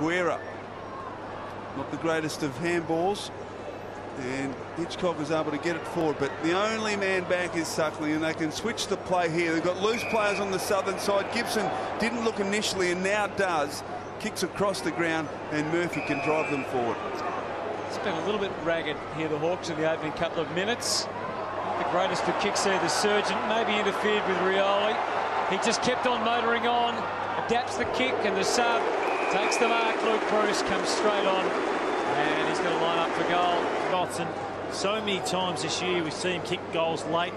Guerra. Not the greatest of handballs, and Hitchcock is able to get it forward, but the only man back is Suckling, and they can switch the play here. They've got loose players on the southern side. Gibson didn't look initially and now does. Kicks across the ground, and Murphy can drive them forward. It's been a little bit ragged here, the Hawks, in the opening couple of minutes. The greatest for kicks there, the Surgeon, maybe interfered with Rioli. He just kept on motoring on, adapts the kick, and the sub takes the mark. Luke Bruce comes straight on, and he's going to line up for goal. And so many times this year we've seen him kick goals late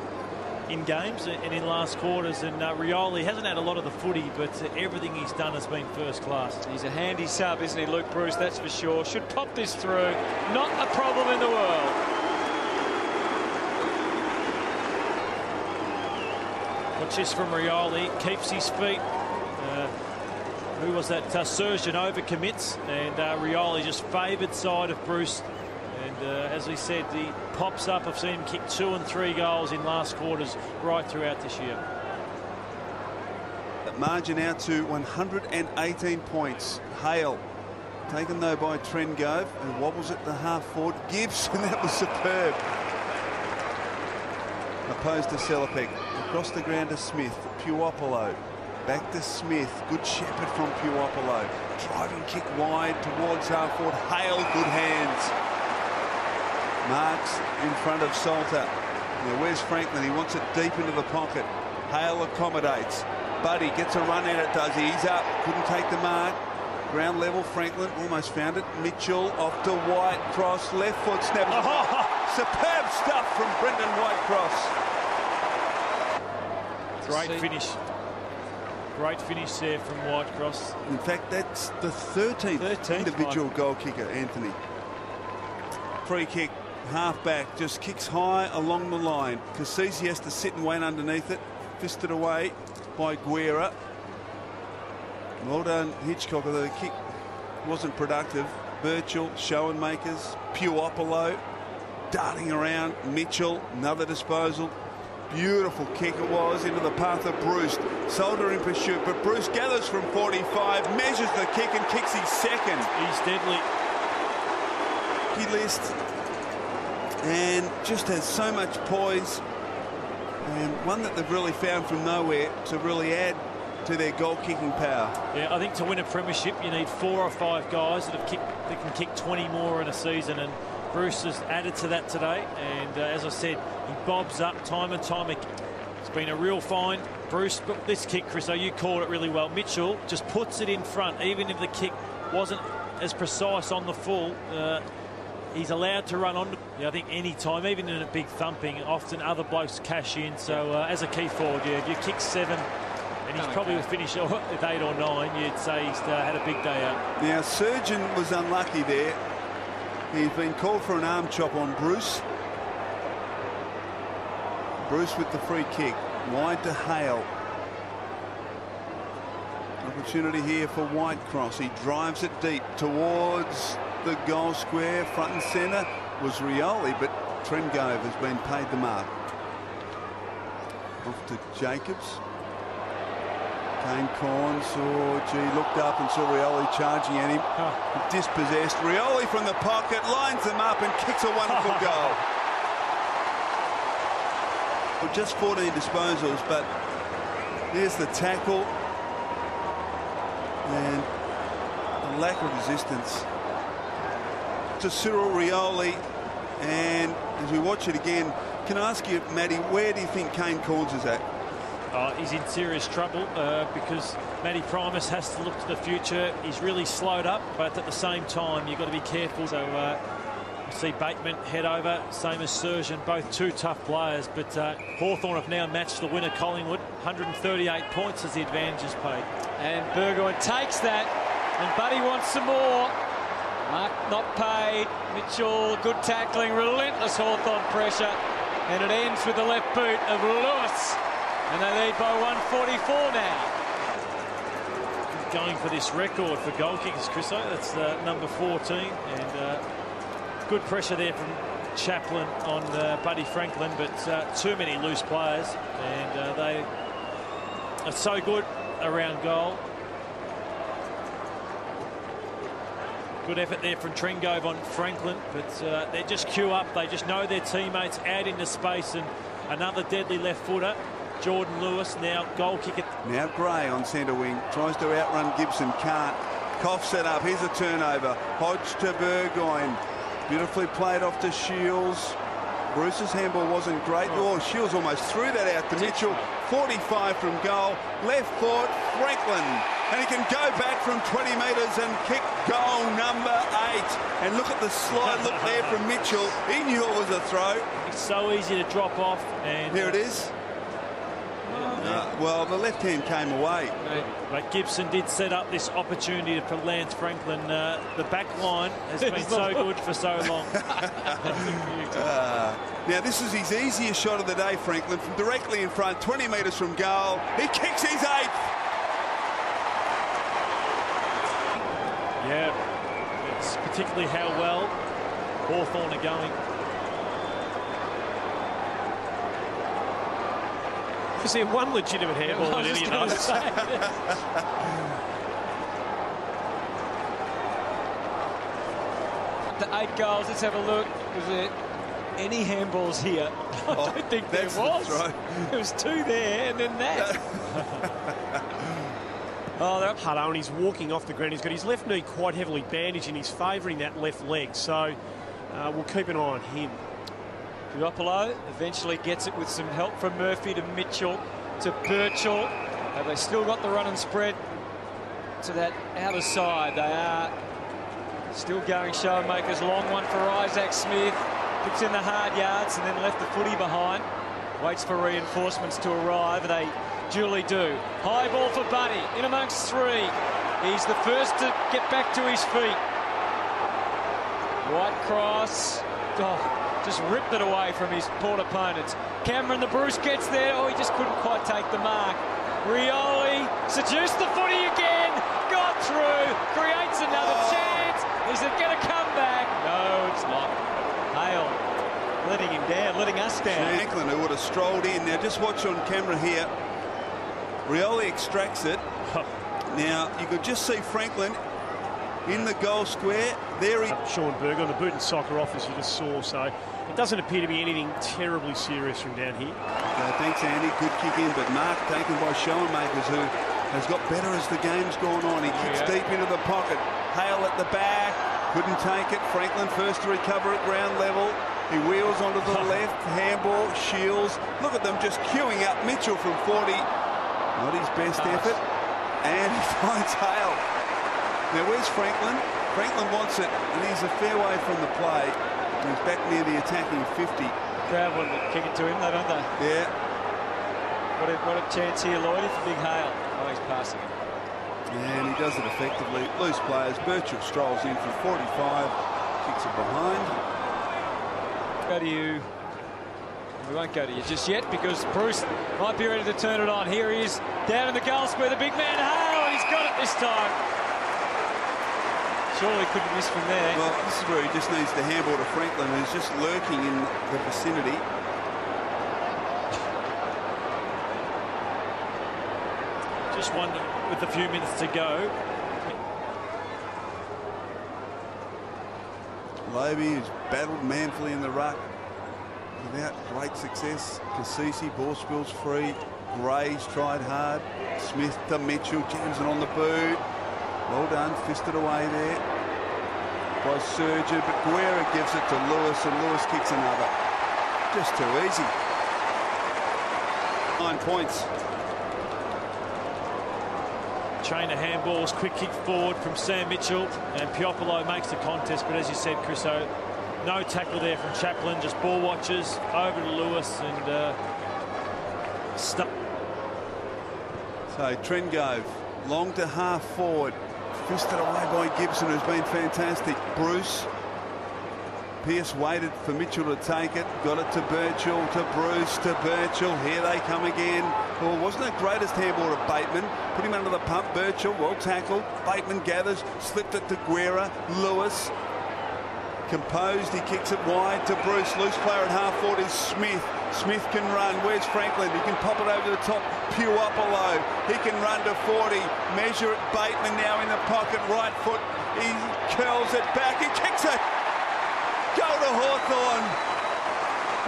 in games and in last quarters, and Rioli hasn't had a lot of the footy, but everything he's done has been first class. He's a handy sub, isn't he, Luke Bruce? That's for sure. Should pop this through. Not a problem in the world. Watch this from Rioli. Keeps his feet. Who was that? Surgeon overcommits, and Rioli just favoured side of Bruce. And as we said, he pops up. I've seen him kick 2 and 3 goals in last quarters right throughout this year. That margin out to 118 points. Hale taken though by Trengove, and wobbles at the half forward. Gibbs, and that was superb. Opposed to Selipek. Across the ground to Smith. Puopolo. Back to Smith. Good shepherd from Puopolo. Driving kick wide towards half forward. Hale, good hands. Marks in front of Salter. Now where's Franklin? He wants it deep into the pocket. Hale accommodates. Buddy gets a run at it, does he? He's up. Couldn't take the mark. Ground level, Franklin almost found it. Mitchell off to White. Cross, left foot, snap. Oh, superb stuff from Brendan Whitecross. Great finish. Great finish there from Whitecross. In fact, that's the 13th individual goal kicker, Anthony. Free kick, half back, just kicks high along the line. Cassisi has to sit and wait underneath it. Fisted away by Guerra. Well done, Hitchcock, although the kick wasn't productive. Birchall, Schoenmakers, Puopolo, darting around. Mitchell, another disposal. Beautiful kick it was into the path of Bruce. Solder in pursuit, but Bruce gathers from 45, measures the kick and kicks his second. He's deadly. He list and just has so much poise, and one that they've really found from nowhere to really add to their goal kicking power. Yeah, I think to win a premiership you need 4 or 5 guys that can kick 20 more in a season, and Bruce has added to that today. And as I said, he bobs up time and time again. It's been a real find. Bruce, this kick, Chris, you called it really well. Mitchell just puts it in front, even if the kick wasn't as precise on the full. He's allowed to run on. I think any time, even in a big thumping, often other blokes cash in. So as a key forward, if you kick 7, and he's probably finished with 8 or 9, you'd say he's had a big day out. Now, Surgeon was unlucky there. He's been called for an arm chop on Bruce. Bruce with the free kick. Wide to Hale. Opportunity here for Whitecross. He drives it deep towards the goal square. Front and centre was Rioli, but Trengove has been paid the mark. Off to Jacobs. Kane Corns, looked up and saw Rioli charging at him. Dispossessed. Rioli from the pocket, lines them up and kicks a wonderful goal. Well, just 14 disposals, but there's the tackle and a lack of resistance to Cyril Rioli. And as we watch it again, can I ask you, Matty, where do you think Kane Corns is at? He's in serious trouble because Matty Primus has to look to the future. He's really slowed up, but at the same time, you've got to be careful. So you see Bateman head over, same as Surgeon, both 2 tough players. But Hawthorn have now matched the winner, Collingwood. 138 points as the advantage is paid. And Burgoyne takes that, and Buddy wants some more. Mark not paid. Mitchell, good tackling, relentless Hawthorn pressure. And it ends with the left boot of Lewis. And they lead by 144 now. Going for this record for goal kickers, Chriso. That's number 14. And good pressure there from Chaplin on Buddy Franklin, but too many loose players. And they are so good around goal. Good effort there from Trengove on Franklin, but they just queue up. They just know their teammates out into space, and another deadly left footer. Jordan Lewis now goal kicker. Now Gray on centre wing tries to outrun Gibson, can't. Koff set up, here's a turnover. Hodge to Burgoyne, beautifully played off to Shields. Bruce's handball wasn't great. Oh, Shields almost threw that out to Mitchell. 45 from goal, left foot, Franklin, and he can go back from 20 metres and kick goal number 8. And look at the slide look there from Mitchell. He knew it was a throw. It's so easy to drop off, and here it is. Well, the left hand came away. But Gibson did set up this opportunity for Lance Franklin. The back line has been so good for so long. Now, this is his easiest shot of the day, Franklin, from directly in front, 20 metres from goal. He kicks his 8th. Yeah, it's particularly how well Hawthorn are going. Is there one legitimate handball in any of those? The 8 goals, let's have a look. Was there any handballs here? I don't think there was. There was 2 there and then that. Hutto, and he's walking off the ground. He's got his left knee quite heavily bandaged and he's favouring that left leg. So we'll keep an eye on him. Piopolo eventually gets it with some help from Murphy to Mitchell to Birchall. Have they still got the run and spread to that outer side? They are still going showmakers. Long one for Isaac Smith. Puts in the hard yards and then left the footy behind. Waits for reinforcements to arrive. They duly do. High ball for Bunny. In amongst 3. He's the first to get back to his feet. White cross. Oh. Just ripped it away from his port opponents. Cameron the Bruce gets there. Oh, he just couldn't quite take the mark. Rioli seduced the footy again. Got through. Creates another chance. Is it going to come back? No, it's not. Hale letting him down, letting us down. Franklin, who would have strolled in. Now, just watch on camera here. Rioli extracts it. Now, you could just see Franklin in the goal square. There he... Sean Berger on the boot and soccer office you just saw, so it doesn't appear to be anything terribly serious from down here. Thanks, Andy. Good kick in, but mark taken by Schoenmakers, who has got better as the game's gone on. He kicks deep into the pocket. Hale at the back. Couldn't take it. Franklin first to recover at ground level. He wheels onto the left. Handball. Shields. Look at them just queuing up Mitchell from 40. Not his best effort. And he finds Hale. Now, where's Franklin? Franklin wants it, and he's a fair way from the play. He's back near the attacking 50. Crowd wanted to kick it to him, though, don't they? Yeah. What a chance here, Lloyd, for Big Hale. Oh, he's passing it. Yeah, and he does it effectively. Loose players. Birchall strolls in from 45. Kicks it behind. Go to you. We won't go to you just yet because Bruce might be ready to turn it on. Here he is down in the goal square. The big man Hale, and he's got it this time. Surely couldn't miss from there. Well, this is where he just needs to handball to Franklin, who's just lurking in the vicinity. Just wonder, with a few minutes to go. Lobe, who's battled manfully in the ruck without great success. Cassisi, ball spills free. Gray's tried hard. Smith to Mitchell, jams it on the boot. Well done, fisted away there by Surgeon, but Guerra gives it to Lewis, and Lewis kicks another. Just too easy. 9 points. Chain of handballs, quick kick forward from Sam Mitchell, and Piopolo makes the contest, but as you said, Chriso, no tackle there from Chaplin, just ball watchers over to Lewis, and stuck. So Trengove, long to half forward. Fisted away by Gibson, who's been fantastic. Bruce. Pearce waited for Mitchell to take it. Got it to Birchall, to Bruce, to Birchall. Here they come again. Well, wasn't the greatest handball to Bateman. Put him under the pump. Birchall, well tackled. Bateman gathers, slipped it to Guerra. Lewis. Composed, he kicks it wide to Bruce. Loose player at half forward is Smith. Smith can run. Where's Franklin? He can pop it over the top. Piopolo. He can run to 40. Measure it. Bateman now in the pocket. Right foot He curls it back. He kicks it. Go to Hawthorn.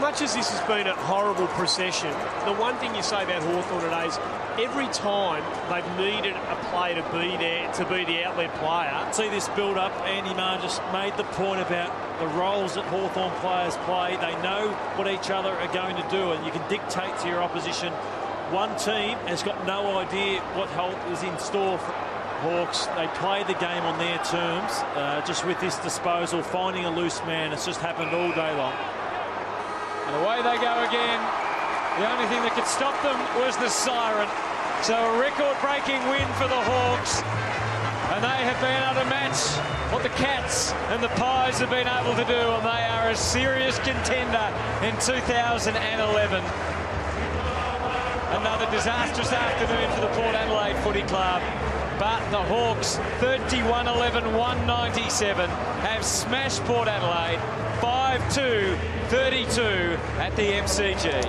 Much as this has been a horrible procession, the one thing you say about Hawthorn today is every time they've needed a player to be there, to be the outlet player. See this build-up, Andy Marr just made the point about the roles that Hawthorn players play. They know what each other are going to do, and you can dictate to your opposition. One team has got no idea what is in store for Hawks. They play the game on their terms. Just with this disposal, finding a loose man, it's just happened all day long. And away they go again. The only thing that could stop them was the siren. So a record-breaking win for the Hawks. And they have been able to match what the Cats and the Pies have been able to do. And they are a serious contender in 2011. Another disastrous afternoon for the Port Adelaide Footy Club. But the Hawks, 31-11, 197, have smashed Port Adelaide 5-2, 32 at the MCG.